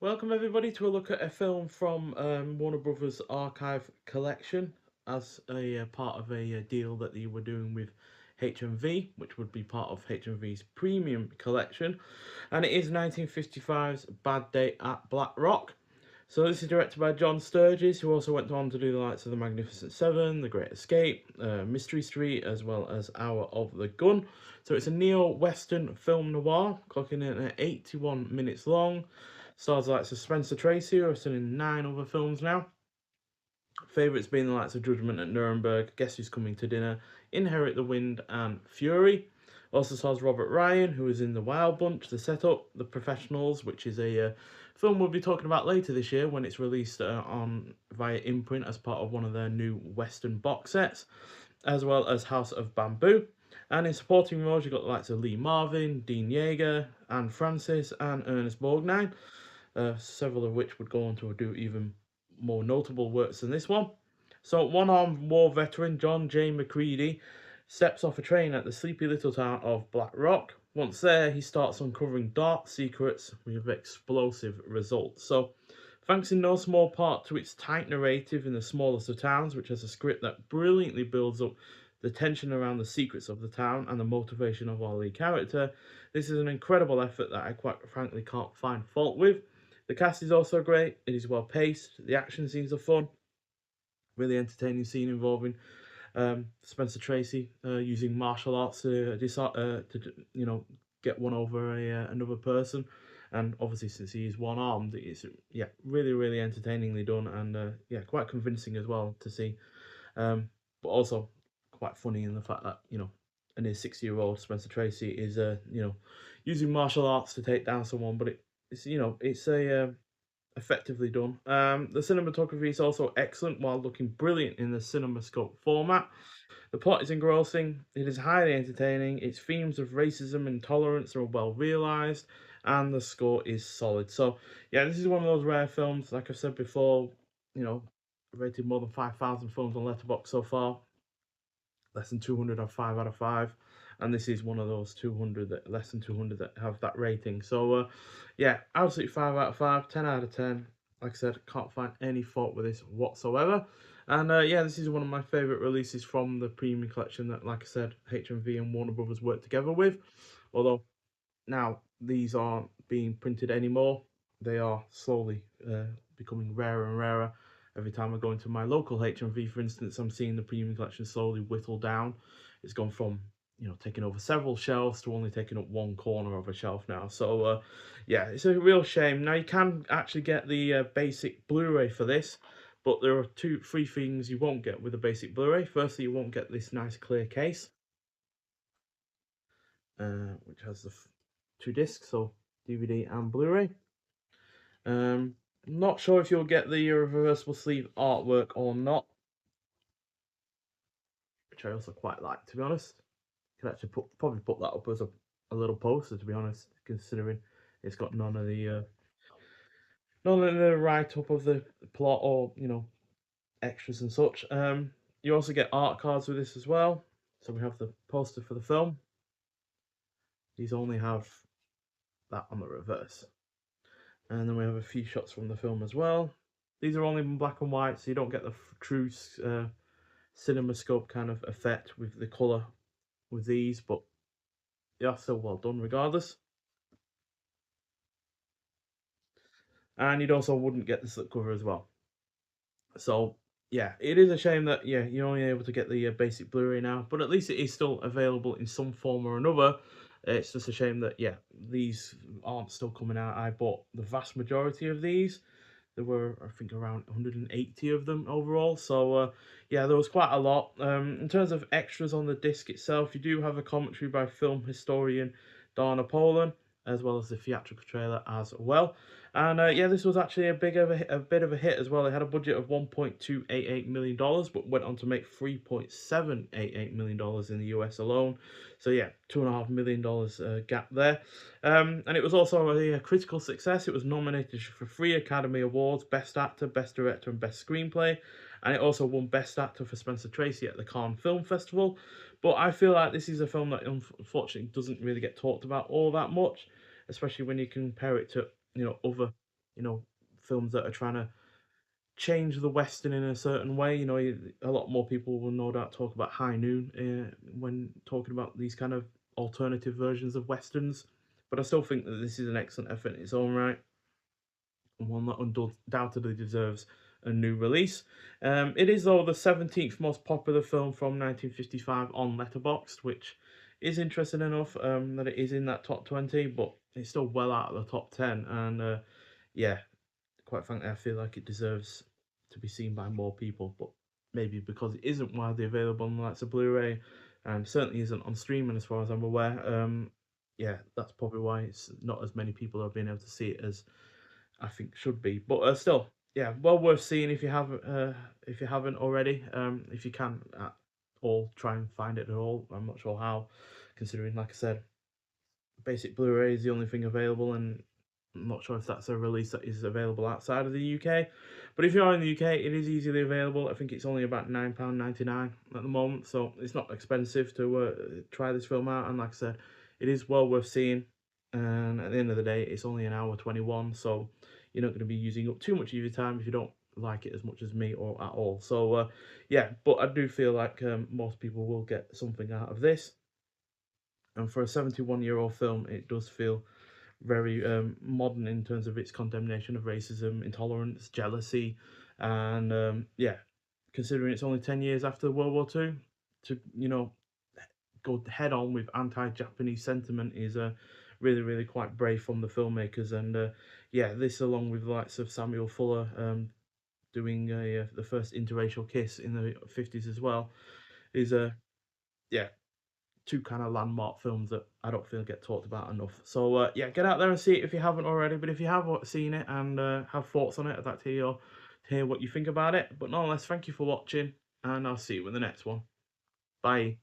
Welcome everybody to a look at a film from Warner Brothers Archive Collection as a part of a deal that they were doing with HMV, which would be part of HMV's premium collection, and it is 1955's Bad Day at Black Rock. So this is directed by John Sturges, who also went on to do the likes of The Magnificent Seven, The Great Escape, Mystery Street, as well as Hour of the Gun. So it's a neo-western film noir, clocking in at 81 minutes long. Stars the likes of Spencer Tracy, who have seen in 9 other films now. Favourites being the likes of Judgment at Nuremberg, Guess Who's Coming to Dinner, Inherit the Wind, and Fury. Also stars Robert Ryan, who is in The Wild Bunch, The Setup, The Professionals, which is a film we'll be talking about later this year when it's released on via imprint as part of one of their new Western box sets, as well as House of Bamboo. And in supporting roles, you've got the likes of Lee Marvin, Dean Yeager, Anne Francis, and Ernest Borgnine, several of which would go on to do even more notable works than this one. So, one-armed war veteran John J. McCready steps off a train at the sleepy little town of Black Rock. Once there, he starts uncovering dark secrets with explosive results. So, thanks in no small part to its tight narrative in the smallest of towns, which has a script that brilliantly builds up the tension around the secrets of the town and the motivation of our lead character, this is an incredible effort that I quite frankly can't find fault with. The cast is also great, it is well paced, the action scenes are fun, really entertaining scene involving Spencer Tracy using martial arts get one over another person, and obviously since he is one armed, it's really entertainingly done, and quite convincing as well to see, but also quite funny in the fact that a near 60-year-old Spencer Tracy is using martial arts to take down someone, but it's a effectively done. The cinematography is also excellent while looking brilliant in the CinemaScope format. The plot is engrossing, it is highly entertaining, its themes of racism and tolerance are well realised, and the score is solid. So, yeah, this is one of those rare films, like I've said before, you know, rated more than 5,000 films on Letterboxd so far. Less than 200 have 5 out of 5. And this is one of those 200 that less than 200 that have that rating. So, yeah, absolutely 5 out of 5, 10 out of 10. Like I said, can't find any fault with this whatsoever. And yeah, this is one of my favourite releases from the premium collection that, like I said, HMV and Warner Brothers worked together with. Although now these aren't being printed anymore, they are slowly becoming rarer and rarer. Every time I go into my local HMV, for instance, I'm seeing the premium collection slowly whittle down. It's gone from taking over several shelves to only taking up one corner of a shelf now. So yeah, it's a real shame. Now you can actually get the basic Blu-ray for this, but there are three things you won't get with the basic Blu-ray. Firstly, you won't get this nice clear case, which has the two discs, so DVD and Blu-ray. Not sure if you'll get the reversible sleeve artwork or not, which I also quite like, to be honest. Could actually probably put that up as a little poster, to be honest, considering it's got none of the write up of the plot or extras and such. You also get art cards with this as well. So we have the poster for the film. These only have that on the reverse. And then we have a few shots from the film as well. These are only in black and white, so you don't get the true CinemaScope kind of effect with the colour with these, but they are still well done regardless. And you'd also wouldn't get the slipcover as well. So yeah, it is a shame that you're only able to get the basic Blu-ray now, but at least it is still available in some form or another. It's just a shame that these aren't still coming out. I bought the vast majority of these. There were, I think, around 180 of them overall. So yeah, there was quite a lot. In terms of extras on the disc itself, you do have a commentary by film historian Dana Poland, as well as the theatrical trailer as well. And yeah, this was actually a bit of a hit as well. It had a budget of $1.288 million, but went on to make $3.788 million in the US alone. So yeah, $2.5 million gap there. And it was also a critical success. It was nominated for 3 Academy Awards: Best Actor, Best Director, and Best Screenplay. And it also won Best Actor for Spencer Tracy at the Cannes Film Festival. But I feel like this is a film that unfortunately doesn't really get talked about all that much, especially when you compare it to other films that are trying to change the Western in a certain way. A lot more people will no doubt talk about High Noon when talking about these kind of alternative versions of Westerns. But I still think that this is an excellent effort in its own right, and one that undoubtedly deserves a new release. It is, though, the 17th most popular film from 1955 on Letterboxd, which is interesting enough that it is in that top 20, but it's still well out of the top 10. And yeah, quite frankly, I feel like it deserves to be seen by more people, but maybe because it isn't widely available on the likes of Blu-ray, and certainly isn't on streaming as far as I'm aware. Yeah, that's probably why it's not as many people have been able to see it as I think should be. But still, yeah, well worth seeing if you haven't already. If you can at all, try and find it at all. I'm not sure how, considering, like I said, basic Blu-ray is the only thing available, and I'm not sure if that's a release that is available outside of the UK. But if you are in the UK, it is easily available. I think it's only about £9.99 at the moment, so it's not expensive to try this film out. And like I said, it is well worth seeing. And at the end of the day, it's only an hour 21, so you're not going to be using up too much of your time if you don't like it as much as me or at all. So yeah, but I do feel like most people will get something out of this. And for a 71-year-old film, it does feel very modern in terms of its condemnation of racism, intolerance, jealousy, and yeah, considering it's only 10 years after World War II, to go head on with anti-Japanese sentiment is really, really quite brave from the filmmakers. And yeah, this along with the likes of Samuel Fuller doing the first interracial kiss in the 50s as well is yeah, two kind of landmark films that I don't feel get talked about enough. So yeah, get out there and see it if you haven't already. But if you have seen it and have thoughts on it, I'd like to hear what you think about it. But nonetheless, thank you for watching, and I'll see you in the next one. Bye.